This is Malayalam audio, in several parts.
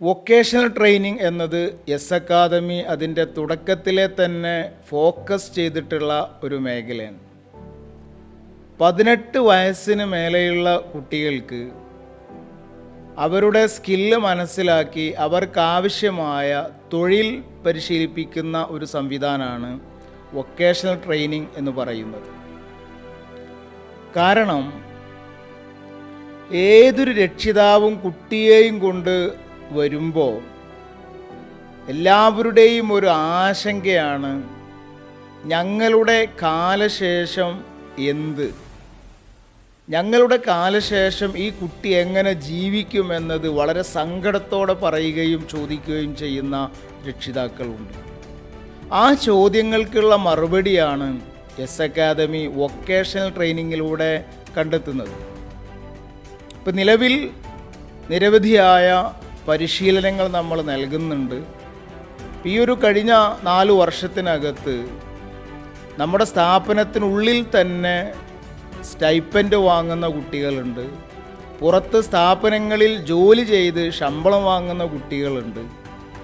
വൊക്കേഷണൽ ട്രെയിനിങ് എന്നത് എസ് അക്കാദമി അതിൻ്റെ തുടക്കത്തിലെ തന്നെ ഫോക്കസ് ചെയ്തിട്ടുള്ള ഒരു മേഖലയാണ്. 18 വയസ്സിന് മേലെയുള്ള കുട്ടികൾക്ക് അവരുടെ സ്കില്ല് മനസ്സിലാക്കി അവർക്കാവശ്യമായ തൊഴിൽ പരിശീലിപ്പിക്കുന്ന ഒരു സംവിധാനമാണ് വൊക്കേഷണൽ ട്രെയിനിങ് എന്ന് പറയുന്നത്. കാരണം ഏതൊരു രക്ഷിതാവും കുട്ടിയെയും കൊണ്ട് വരുമ്പോൾ എല്ലാവരുടെയും ഒരു ആശങ്കയാണ്, ഞങ്ങളുടെ കാലശേഷം എന്ത്, ഞങ്ങളുടെ കാലശേഷം ഈ കുട്ടി എങ്ങനെ ജീവിക്കുമെന്നത് വളരെ സങ്കടത്തോടെ പറയുകയും ചോദിക്കുകയും ചെയ്യുന്ന രക്ഷിതാക്കളുണ്ട്. ആ ചോദ്യങ്ങൾക്കുള്ള മറുപടിയാണ് എസ് അക്കാദമി വൊക്കേഷണൽ ട്രെയിനിങ്ങിലൂടെ കണ്ടെത്തുന്നത്. ഇപ്പം നിലവിൽ നിരവധിയായ പരിശീലനങ്ങൾ നമ്മൾ നൽകുന്നുണ്ട്. ഈ ഒരു കഴിഞ്ഞ 4 വർഷത്തിനകത്ത് നമ്മുടെ സ്ഥാപനത്തിനുള്ളിൽ തന്നെ സ്റ്റൈപ്പൻഡ് വാങ്ങുന്ന കുട്ടികളുണ്ട്, പുറത്ത് സ്ഥാപനങ്ങളിൽ ജോലി ചെയ്ത് ശമ്പളം വാങ്ങുന്ന കുട്ടികളുണ്ട്.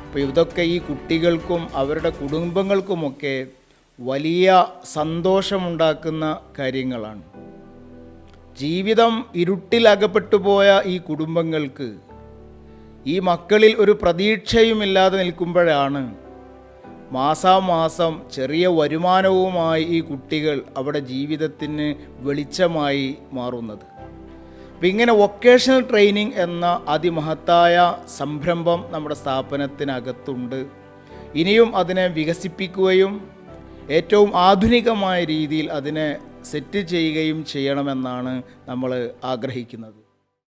അപ്പോൾ ഇതൊക്കെ ഈ കുട്ടികൾക്കും അവരുടെ കുടുംബങ്ങൾക്കുമൊക്കെ വലിയ സന്തോഷമുണ്ടാക്കുന്ന കാര്യങ്ങളാണ്. ജീവിതം ഇരുട്ടിലകപ്പെട്ടു പോയ ഈ കുടുംബങ്ങൾക്ക് ഈ മക്കളിൽ ഒരു പ്രതീക്ഷയുമില്ലാതെ നിൽക്കുമ്പോഴാണ് മാസാമാസം ചെറിയ വരുമാനവുമായി ഈ കുട്ടികൾ അവിടെ ജീവിതത്തിന് വെളിച്ചമായി മാറുന്നത്. അപ്പം ഇങ്ങനെ വൊക്കേഷണൽ ട്രെയിനിങ് എന്ന അതിമഹത്തായ സംരംഭം നമ്മുടെ സ്ഥാപനത്തിനകത്തുണ്ട്. ഇനിയും അതിനെ വികസിപ്പിക്കുകയും ഏറ്റവും ആധുനികമായ രീതിയിൽ അതിനെ സെറ്റ് ചെയ്യുകയും ചെയ്യണമെന്നാണ് നമ്മൾ ആഗ്രഹിക്കുന്നത്.